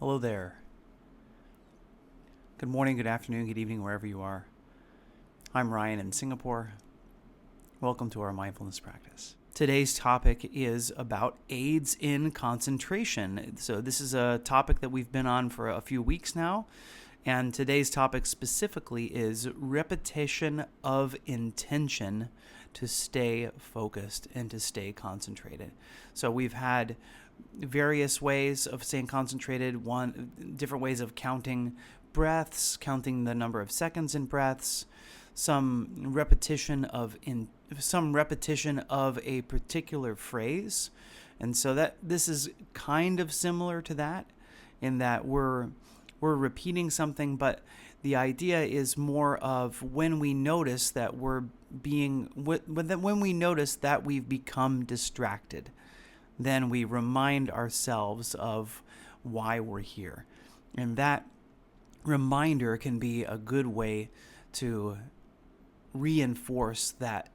Hello there. Good morning, good afternoon, good evening, wherever you are. I'm Ryan in Singapore. Welcome to our mindfulness practice. Today's topic is about aids in concentration. So this is a topic that we've been on for a few weeks now. And today's topic specifically is repetition of intention to stay focused and to stay concentrated. So we've had various ways of staying concentrated, different ways of counting breaths, counting the number of seconds in breaths, some repetition of a particular phrase. And so that this is kind of similar to that in that we're repeating something, but the idea is more of when we notice that when we notice that we've become distracted, then we remind ourselves of why we're here. And that reminder can be a good way to reinforce that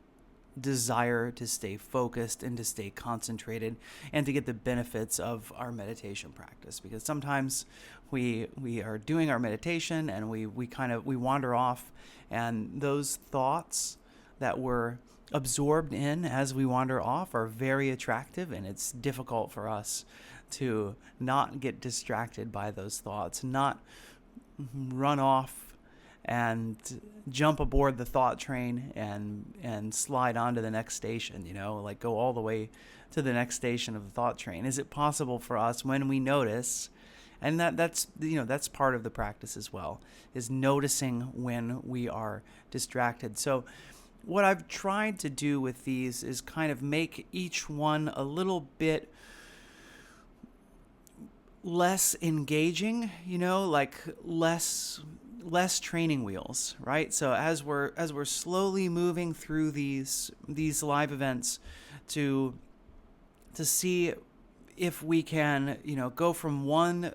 desire to stay focused and to stay concentrated and to get the benefits of our meditation practice. Because sometimes we are doing our meditation and we wander off, and those thoughts that we're absorbed in as we wander off are very attractive, and it's difficult for us to not get distracted by those thoughts, not run off and jump aboard the thought train and slide on to the next station, like go all the way to the next station of the thought train. Is it possible for us when we notice, and that's part of the practice as well, is noticing when we are distracted. So what I've tried to do with these is kind of make each one a little bit less engaging, like less training wheels, right? So as we're slowly moving through these live events to see if we can, go from one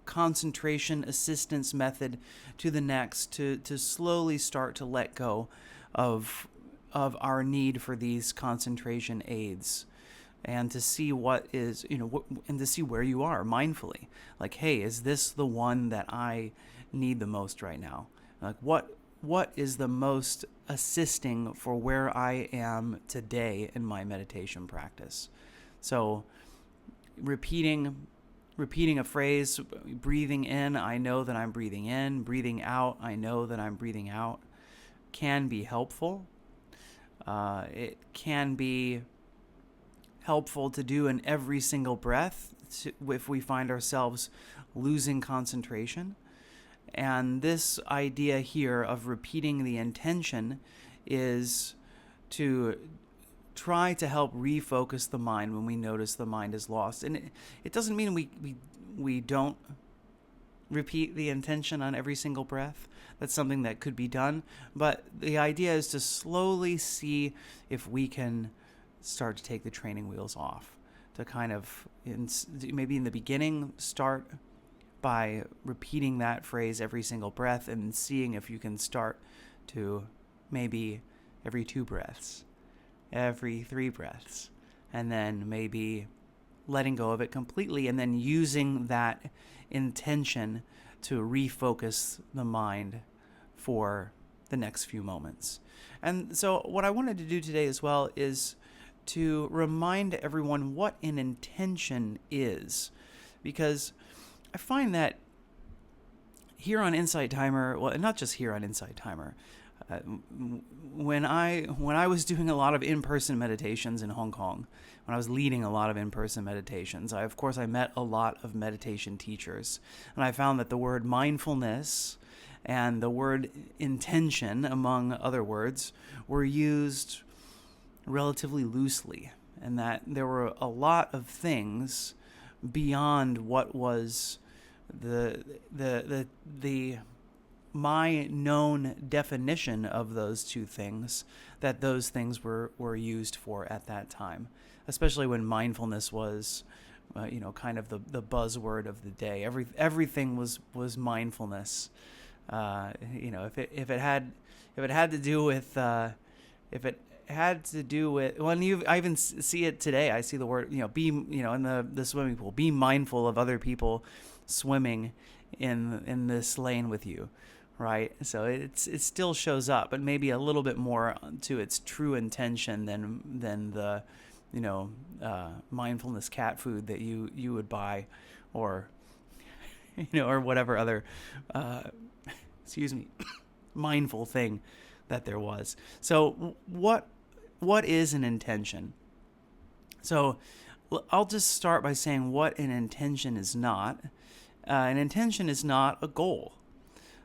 concentration assistance method to the next, to slowly start to let go of our need for these concentration aids, and to see what is, and to see where you are mindfully. Like, hey, is this the one that I need the most right now? Like, what is the most assisting for where I am today in my meditation practice? So repeating a phrase, breathing in, I know that I'm breathing in, breathing out, I know that I'm breathing out, can be helpful. It can be helpful to do in every single breath if we find ourselves losing concentration. And this idea here of repeating the intention is to try to help refocus the mind when we notice the mind is lost. And it doesn't mean we don't repeat the intention on every single breath. That's something that could be done. But the idea is to slowly see if we can start to take the training wheels off. To kind of, maybe in the beginning, start by repeating that phrase every single breath, and seeing if you can start to maybe every 2 breaths, every 3 breaths, and then maybe letting go of it completely, and then using that intention to refocus the mind for the next few moments. And so what I wanted to do today as well is to remind everyone what an intention is, because I find that here on Insight Timer, well, not just here on Insight Timer, when I was doing a lot of in-person meditations in Hong Kong, when I was leading a lot of in-person meditations, I met a lot of meditation teachers, and I found that the word mindfulness and the word intention, among other words, were used relatively loosely, and that there were a lot of things beyond what was my known definition of those two things, that those things were used for at that time, especially when mindfulness was kind of the buzzword of the day. Everything was mindfulness. If it had to do with if it had to do with, well, and I even see it today. I see the word, be, in the swimming pool, be mindful of other people swimming in this lane with you, right? So it still shows up, but maybe a little bit more to its true intention than the, mindfulness cat food that you would buy, or or whatever other, excuse me, mindful thing that there was. So what is an intention? So I'll just start by saying what an intention is not. An intention is not a goal.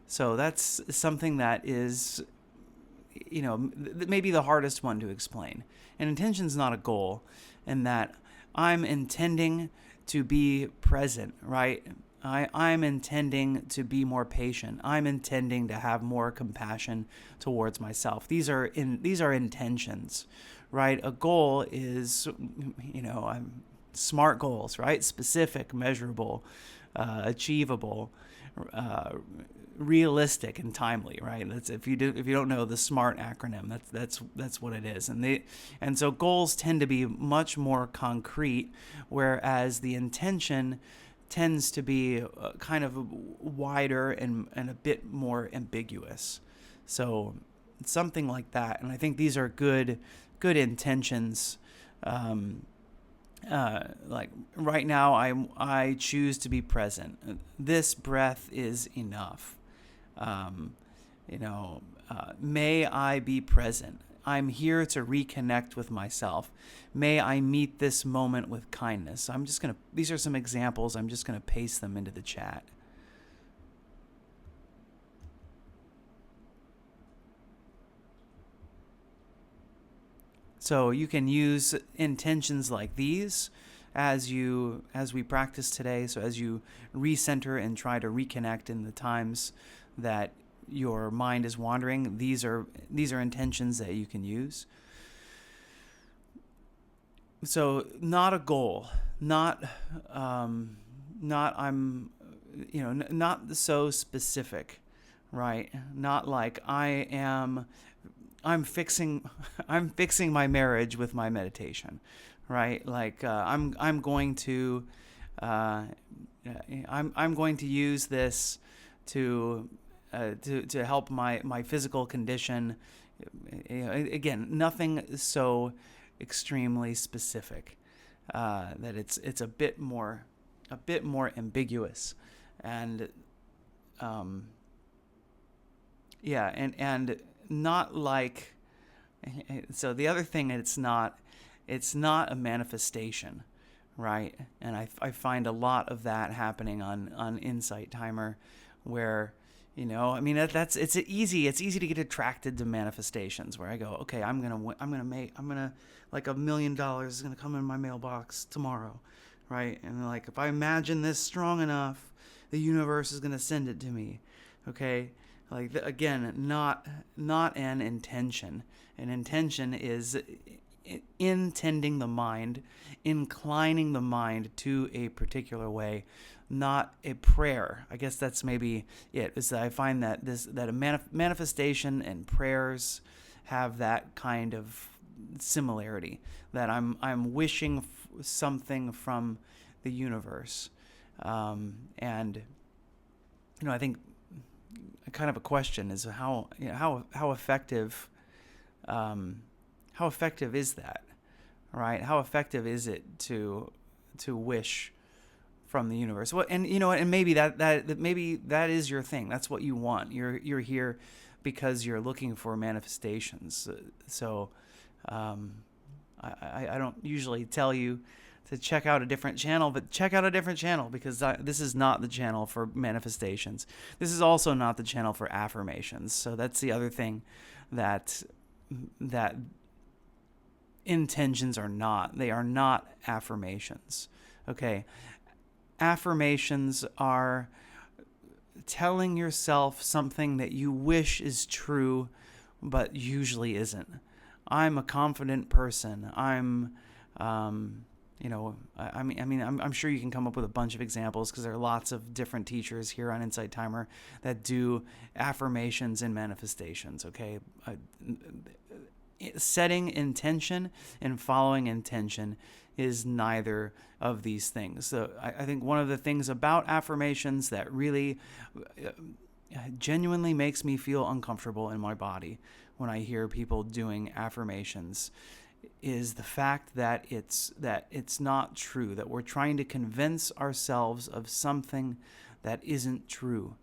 So that's something that is, maybe the hardest one to explain. An intention is not a goal, in that I'm intending to be present, right? I'm intending to be more patient. I'm intending to have more compassion towards myself. These are intentions, right? A goal is, smart goals, right? Specific, measurable, achievable, realistic, and timely, right? That's if you don't know the SMART acronym, that's what it is. And so goals tend to be much more concrete, whereas the intention tends to be kind of wider and a bit more ambiguous. So something like that. And I think these are good intentions. Like right now, I choose to be present. This breath is enough. May I be present. I'm here to reconnect with myself. May I meet this moment with kindness. These are some examples. I'm just going to paste them into the chat. So you can use intentions like these as we practice today. So as you recenter and try to reconnect in the times that your mind is wandering, these are intentions that you can use. So not a goal, not so specific, right? Not like I'm fixing my marriage with my meditation, right? Like I'm going to use this to help my physical condition. Again, nothing so extremely specific that it's a bit more ambiguous, and and not like. So the other thing, it's not a manifestation, right? And I find a lot of that happening on Insight Timer, where it's easy to get attracted to manifestations, where I go, okay, I'm gonna like $1 million is gonna come in my mailbox tomorrow, right? And like, if I imagine this strong enough, the universe is gonna send it to me, okay? Like, again, not an intention. An intention is intending the mind, inclining the mind to a particular way, not a prayer. I guess that's maybe it. Is that I find that a manifestation and prayers have that kind of similarity, that I'm wishing something from the universe, and I think kind of a question is how effective is that, right? How effective is it to wish from the universe? Well, and and maybe that is your thing. That's what you want. You're here because you're looking for manifestations. So I don't usually tell you to check out a different channel, but check out a different channel, because this is not the channel for manifestations. This is also not the channel for affirmations. So that's the other thing that intentions are not. They are not affirmations. Okay. Affirmations are telling yourself something that you wish is true, but usually isn't. I'm a confident person. I'm I'm sure you can come up with a bunch of examples, because there are lots of different teachers here on Insight Timer that do affirmations and manifestations, okay? setting intention and following intention is neither of these things. So I think one of the things about affirmations that really genuinely makes me feel uncomfortable in my body when I hear people doing affirmations is the fact that it's not true, that we're trying to convince ourselves of something that isn't true.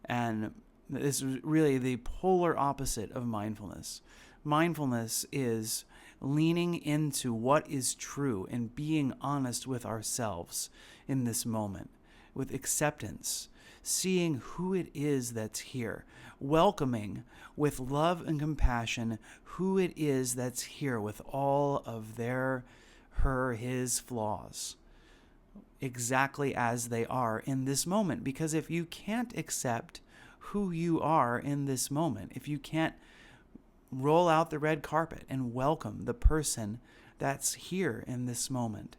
And this is really the polar opposite of mindfulness. Mindfulness is leaning into what is true and being honest with ourselves in this moment, with acceptance, seeing who it is that's here, welcoming with love and compassion who it is that's here with all of his flaws, exactly as they are in this moment. Because if you can't accept who you are in this moment, if you can't roll out the red carpet and welcome the person that's here in this moment,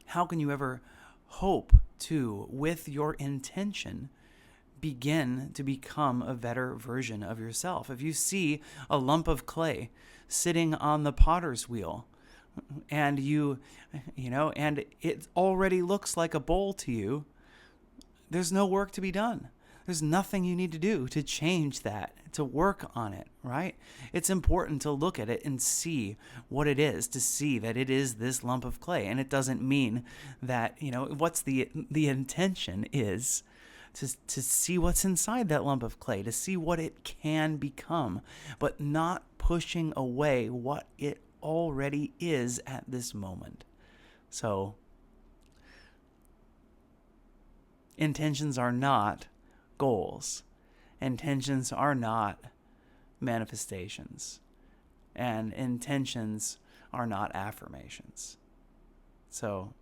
how can you ever hope to, with your intention, begin to become a better version of yourself? If you see a lump of clay sitting on the potter's wheel, and and it already looks like a bowl to you, there's no work to be done. There's nothing you need to do to change that, to work on it, right? It's important to look at it and see what it is, to see that it is this lump of clay. And it doesn't mean that, what's the intention is to see what's inside that lump of clay, to see what it can become, but not pushing away what it already is at this moment. So, intentions are not goals. Intentions are not manifestations. And intentions are not affirmations. So,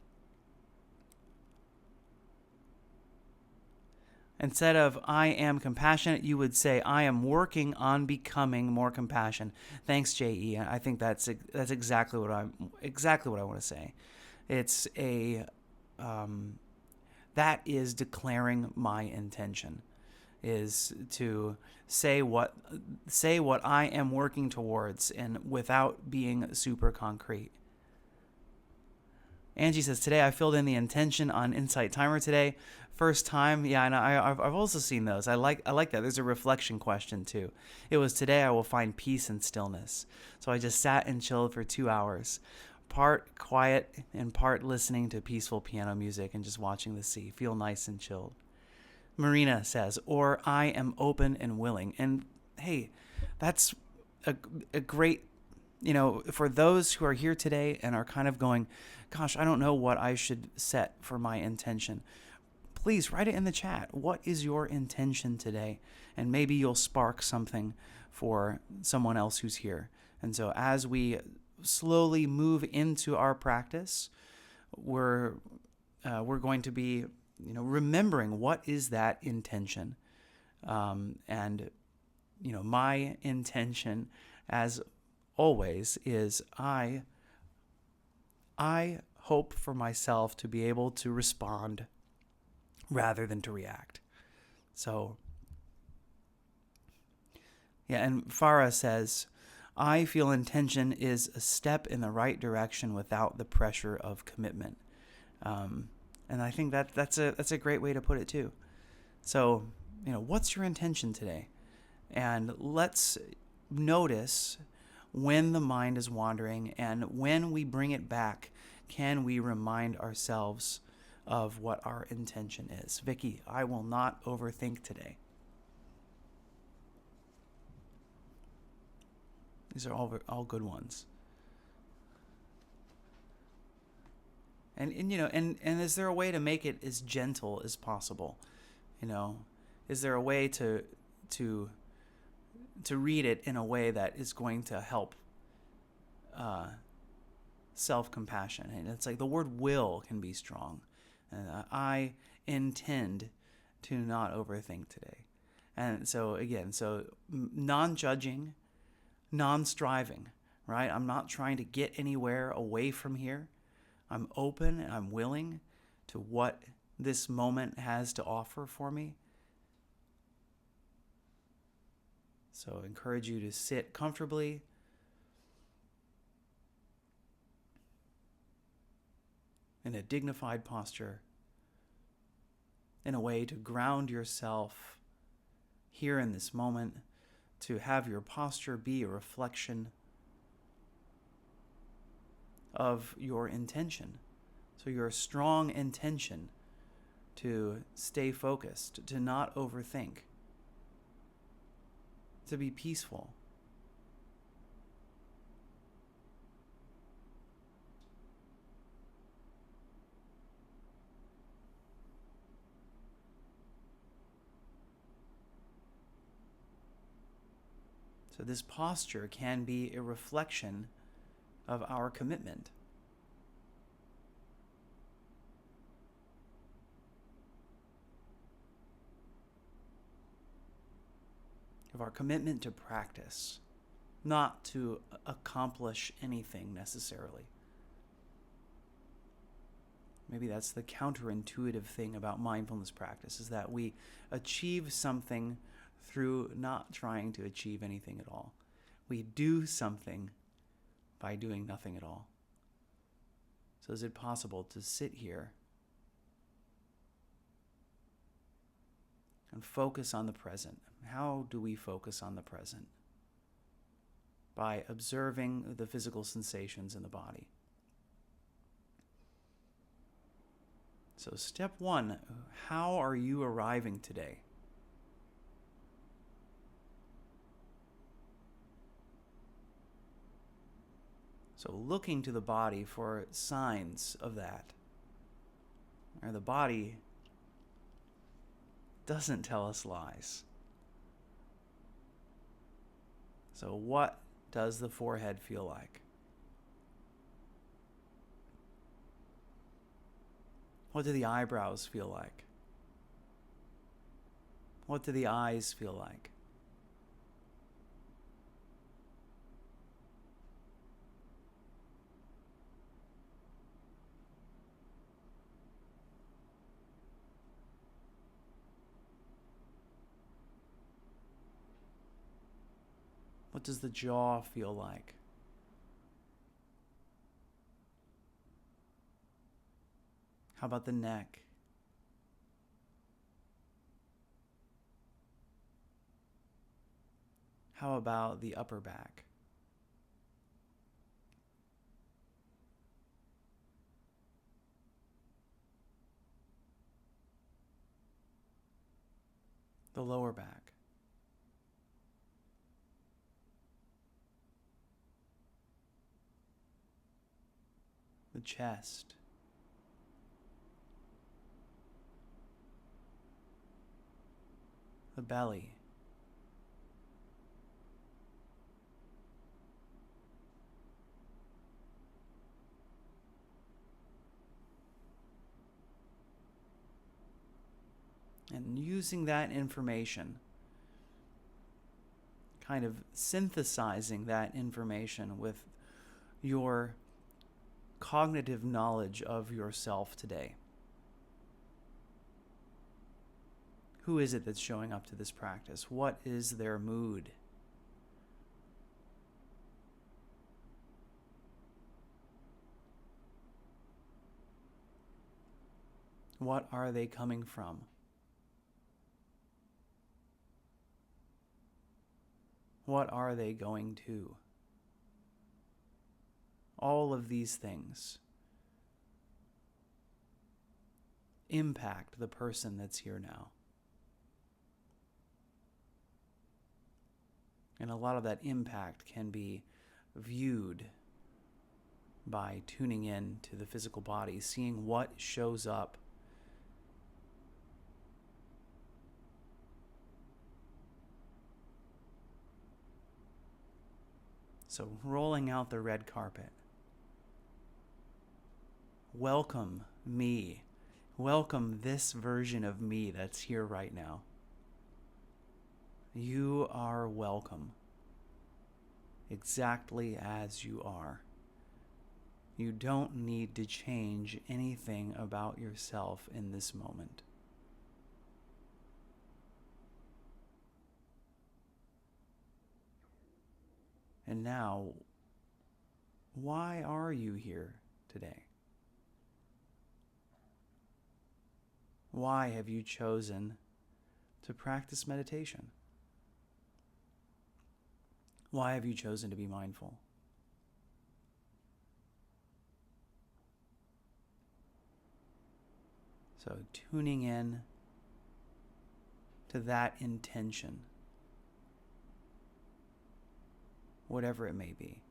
instead of "I am compassionate," you would say "I am working on becoming more compassionate." Thanks, J.E. I think that's exactly what I want to say. It's that is declaring my intention, is to say what I am working towards, and without being super concrete. Angie says, today I filled in the intention on Insight Timer today. First time. Yeah, and I've also seen those. I like that. There's a reflection question too. It was, today I will find peace and stillness. So I just sat and chilled for 2 hours, part quiet and part listening to peaceful piano music and just watching the sea. Feel nice and chilled. Marina says, or I am open and willing. And hey, that's a great, for those who are here today and are kind of going, gosh, I don't know what I should set for my intention. Please write it in the chat. What is your intention today? And maybe you'll spark something for someone else who's here. And so as we slowly move into our practice, we're going to be, remembering what is that intention. And my intention, as always, is I hope for myself to be able to respond rather than to react. So, yeah, and Farah says, I feel intention is a step in the right direction without the pressure of commitment. And I think that's a great way to put it too. So, what's your intention today? And let's notice when the mind is wandering, and when we bring it back, can we remind ourselves of what our intention is? Vicky, I will not overthink today. These are all good ones. And is there a way to make it as gentle as possible? Is there a way to read it in a way that is going to help self-compassion? And it's like the word will can be strong. I intend to not overthink today. And so again, non-judging, non-striving, right? I'm not trying to get anywhere away from here. I'm open and I'm willing to what this moment has to offer for me. So I encourage you to sit comfortably, in a dignified posture, in a way to ground yourself here in this moment, to have your posture be a reflection of your intention. So your strong intention to stay focused, to not overthink, to be peaceful. So this posture can be a reflection of our commitment. Of our commitment to practice, not to accomplish anything necessarily. Maybe that's the counterintuitive thing about mindfulness practice, is that we achieve something through not trying to achieve anything at all. We do something by doing nothing at all. So is it possible to sit here and focus on the present? How do we focus on the present? By observing the physical sensations in the body. So step one, how are you arriving today? So looking to the body for signs of that. Or the body doesn't tell us lies. So what does the forehead feel like? What do the eyebrows feel like? What do the eyes feel like? What does the jaw feel like? How about the neck? How about the upper back? The lower back? The chest? The belly? And using that information, kind of synthesizing that information with your cognitive knowledge of yourself today. Who is it that's showing up to this practice? What is their mood? What are they coming from? What are they going to? All of these things impact the person that's here now. And a lot of that impact can be viewed by tuning in to the physical body, seeing what shows up. So rolling out the red carpet. Welcome me. Welcome this version of me that's here right now. You are welcome, exactly as you are. You don't need to change anything about yourself in this moment. And now, why are you here today? Why have you chosen to practice meditation? Why have you chosen to be mindful? So tuning in to that intention, whatever it may be.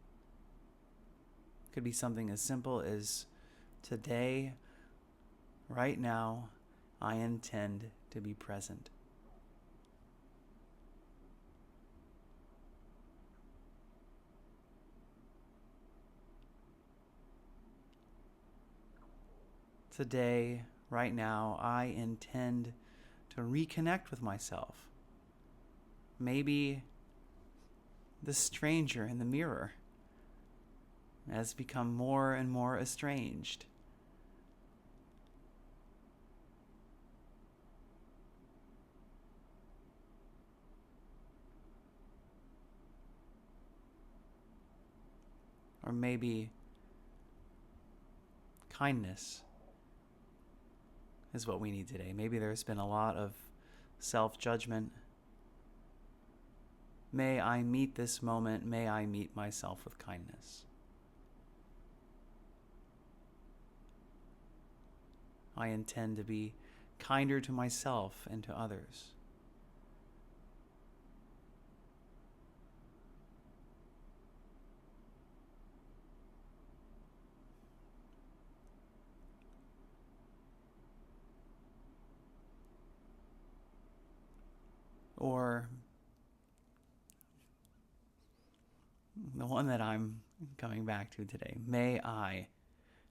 It could be something as simple as, today, right now, I intend to be present. Today, right now, I intend to reconnect with myself. Maybe the stranger in the mirror has become more and more estranged. Or maybe kindness is what we need today. Maybe there's been a lot of self-judgment. May I meet this moment, may I meet myself with kindness. I intend to be kinder to myself and to others. Or the one that I'm coming back to today, may I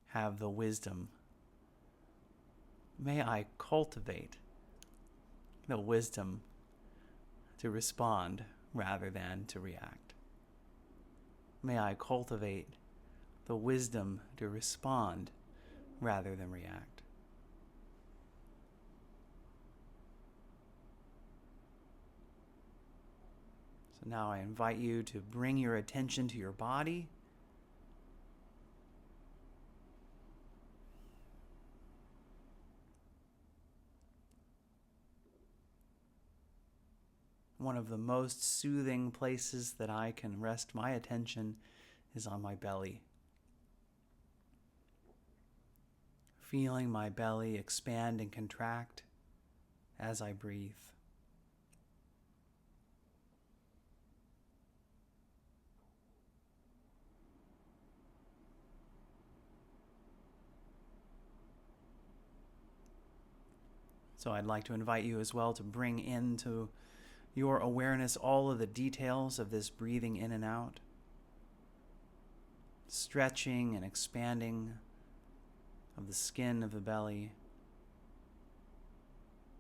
have the wisdom, may I cultivate the wisdom to respond rather than to react. May I cultivate the wisdom to respond rather than react. So now I invite you to bring your attention to your body. One of the most soothing places that I can rest my attention is on my belly. Feeling my belly expand and contract as I breathe. So I'd like to invite you as well to bring into your awareness all of the details of this breathing in and out, stretching and expanding of the skin of the belly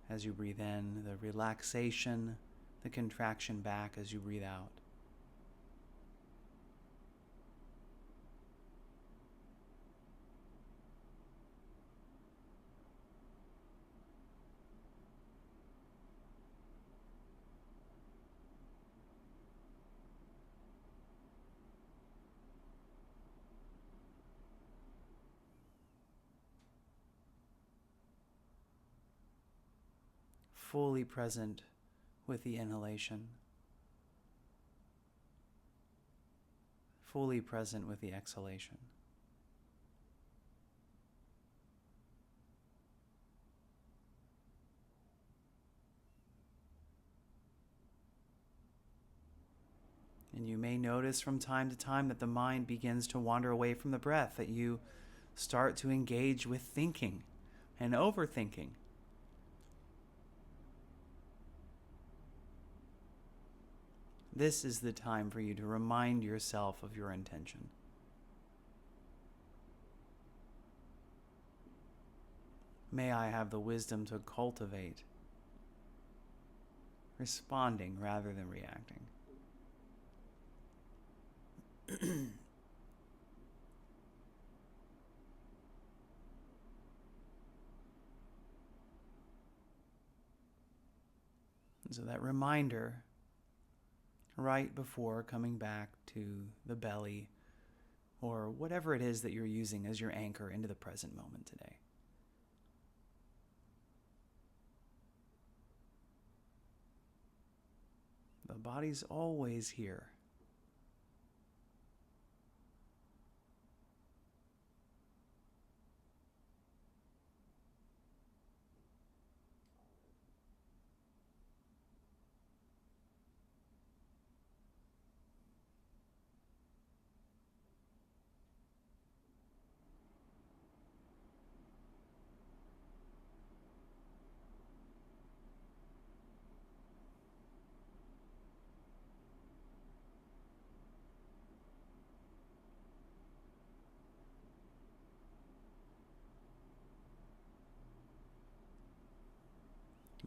as you breathe in, the relaxation, the contraction back as you breathe out. Fully present with the inhalation, fully present with the exhalation. And you may notice from time to time that the mind begins to wander away from the breath, that you start to engage with thinking and overthinking. This is the time for you to remind yourself of your intention. May I have the wisdom to cultivate responding rather than reacting. So that reminder right before coming back to the belly or whatever it is that you're using as your anchor into the present moment today. body's always here.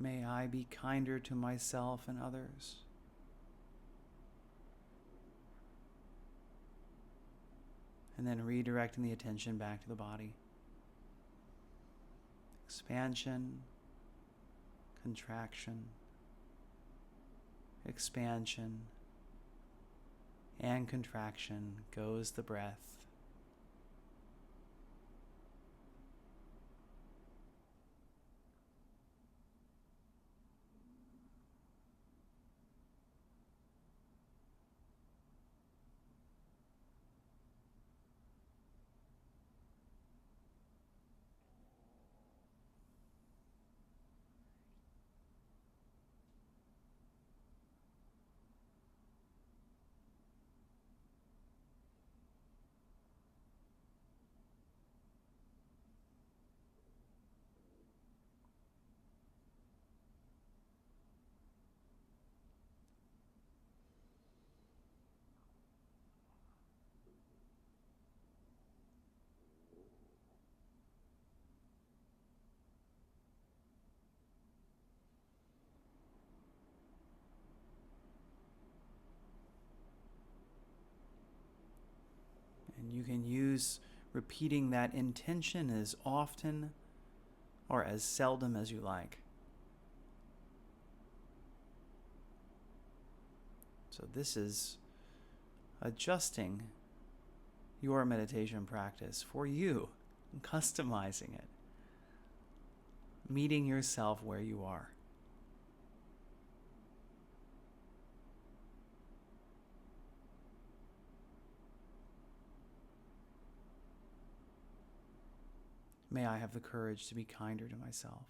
May I be kinder to myself and others. And then redirecting the attention back to the body. Expansion, contraction, expansion, and contraction goes the breath. And you can use repeating that intention as often or as seldom as you like. So this is adjusting your meditation practice for you, customizing it, meeting yourself where you are. May I have the courage to be kinder to myself.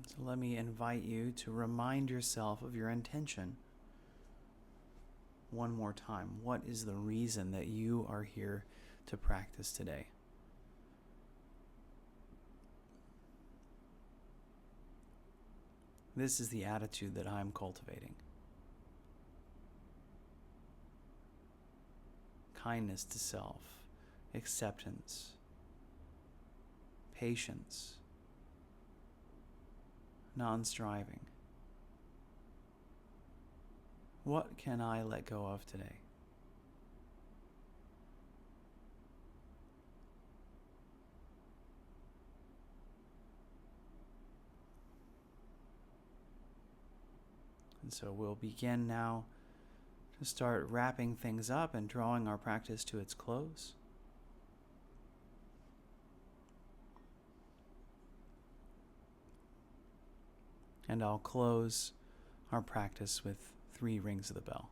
So let me invite you to remind yourself of your intention one more time. What is the reason that you are here to practice today? This is the attitude that I'm cultivating. Kindness to self, acceptance, patience, non-striving. What can I let go of today? And so we'll begin now to start wrapping things up and drawing our practice to its close. And I'll close our practice with 3 rings of the bell.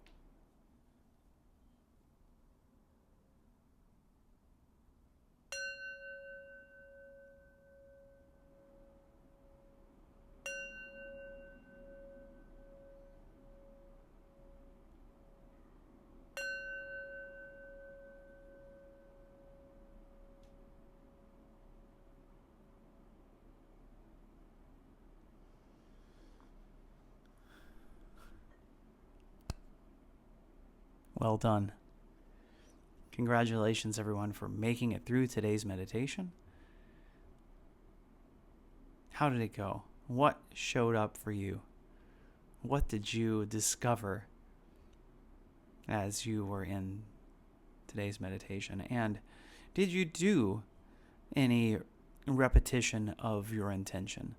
Well done. Congratulations, everyone, for making it through today's meditation. How did it go? What showed up for you? What did you discover as you were in today's meditation? And did you do any repetition of your intention?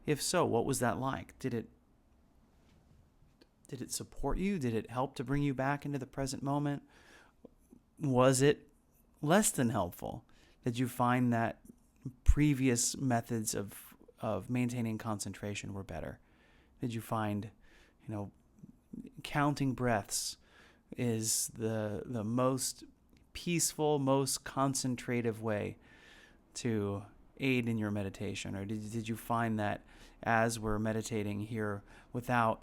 If so, what was that like? Did it support you? Did it help to bring you back into the present moment? Was it less than helpful? Did you find that previous methods of maintaining concentration were better? Did you find, counting breaths is the most peaceful, most concentrative way to aid in your meditation? Or did you find that as we're meditating here without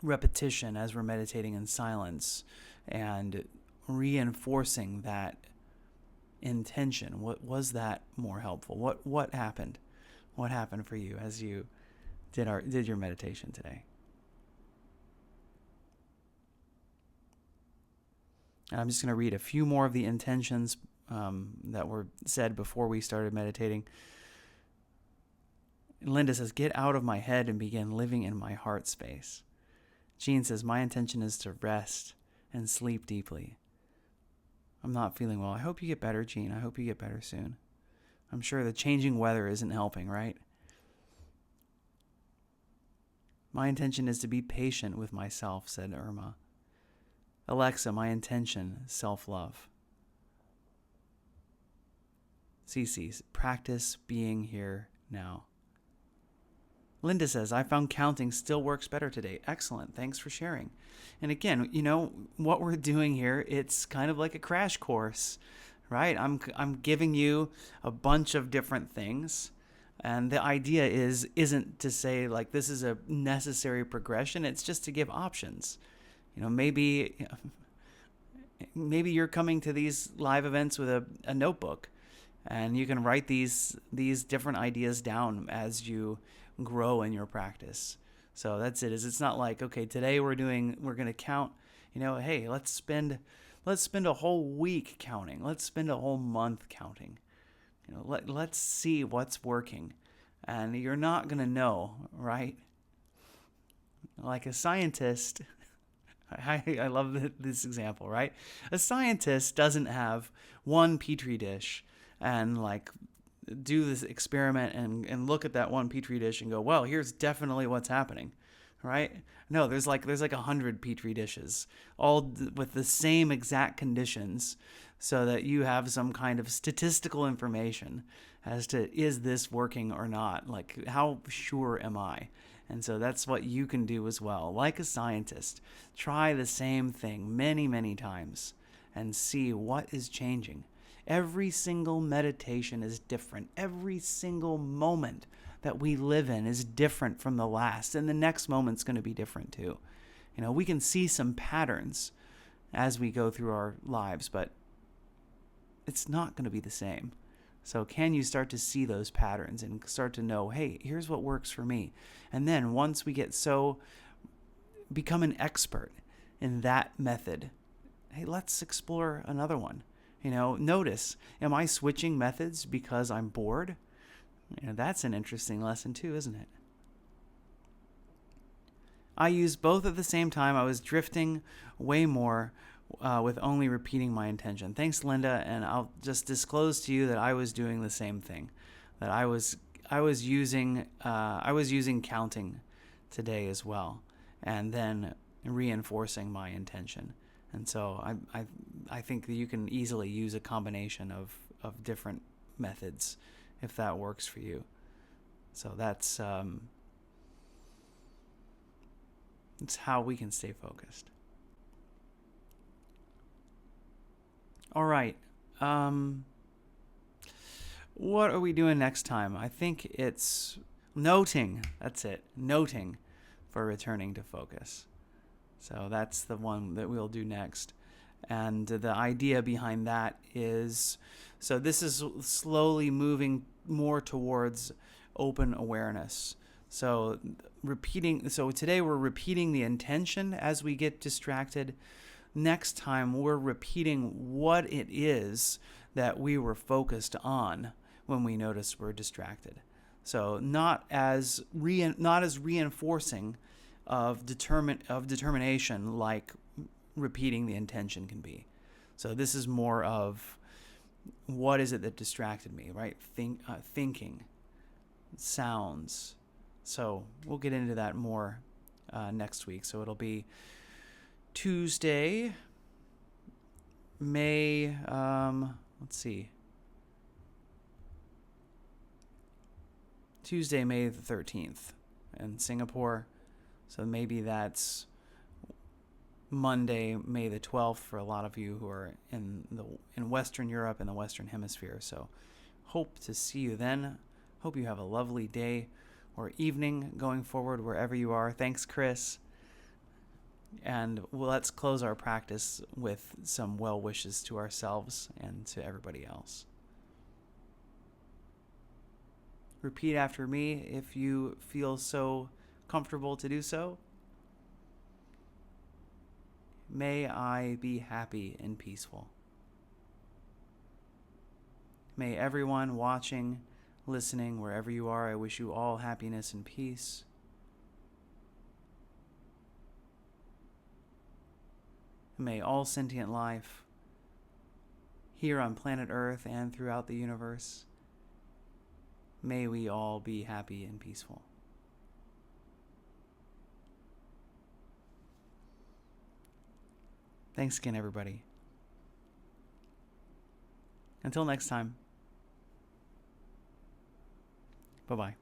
repetition, as we're meditating in silence and reinforcing that intention, what was that more helpful? What happened? What happened for you as you did your meditation today? And I'm just going to read a few more of the intentions that were said before we started meditating. Linda says, get out of my head and begin living in my heart space. Jean says, my intention is to rest and sleep deeply. I'm not feeling well. I hope you get better, Jean. I hope you get better soon. I'm sure the changing weather isn't helping, right? My intention is to be patient with myself, said Irma. Alexa, my intention, self-love. Cece, practice being here now. Linda says, I found counting still works better today. Excellent. Thanks for sharing. And again, what we're doing here, it's kind of like a crash course, right? I'm giving you a bunch of different things. And the idea isn't to say like this is a necessary progression. It's just to give options. Maybe you're coming to these live events with a notebook, and you can write these different ideas down as you grow in your practice. So that's it. It's not like, okay, today we're going to count, hey, let's spend a whole week counting. Let's spend a whole month counting. Let's see what's working. And you're not going to know, right? Like a scientist, I love this example, right? A scientist doesn't have one petri dish and do this experiment and look at that one petri dish and go, well, here's definitely what's happening, right? No, there's like 100 petri dishes, all with the same exact conditions, so that you have some kind of statistical information as to, is this working or not? Like, how sure am I? And so that's what you can do as well. Like a scientist, try the same thing many, many times and see what is changing. Every single meditation is different. Every single moment that we live in is different from the last, and the next moment's going to be different too. We can see some patterns as we go through our lives, but it's not going to be the same. So can you start to see those patterns and start to know, hey, here's what works for me? And then once we become an expert in that method, hey, let's explore another one. Notice, am I switching methods because I'm bored? That's an interesting lesson too, isn't it? I used both at the same time. I was drifting way more with only repeating my intention. Thanks, Linda, and I'll just disclose to you that I was doing the same thing. That I was using counting today as well, and then reinforcing my intention. And so I think that you can easily use a combination of different methods if that works for you. So that's how we can stay focused. All right. What are we doing next time? I think it's noting. That's it. Noting for returning to focus. So that's the one that we'll do next. And the idea behind that is, so this is slowly moving more towards open awareness. So today we're repeating the intention as we get distracted. Next time we're repeating what it is that we were focused on when we notice we're distracted. So not as reinforcing of determination like repeating the intention can be. So this is more of what is it that distracted me, right? Thinking, sounds. So we'll get into that more next week. So it'll be Tuesday, May, Tuesday, May the 13th in Singapore. So maybe that's Monday, May the 12th for a lot of you who are in Western Europe and the Western Hemisphere. So hope to see you then. Hope you have a lovely day or evening going forward wherever you are. Thanks, Chris. And let's close our practice with some well wishes to ourselves and to everybody else. Repeat after me if you feel so comfortable to do so. May I be happy and peaceful. May everyone watching, listening, wherever you are, I wish you all happiness and peace. May all sentient life here on planet Earth and throughout the universe, may we all be happy and peaceful. Thanks again, everybody. Until next time. Bye-bye.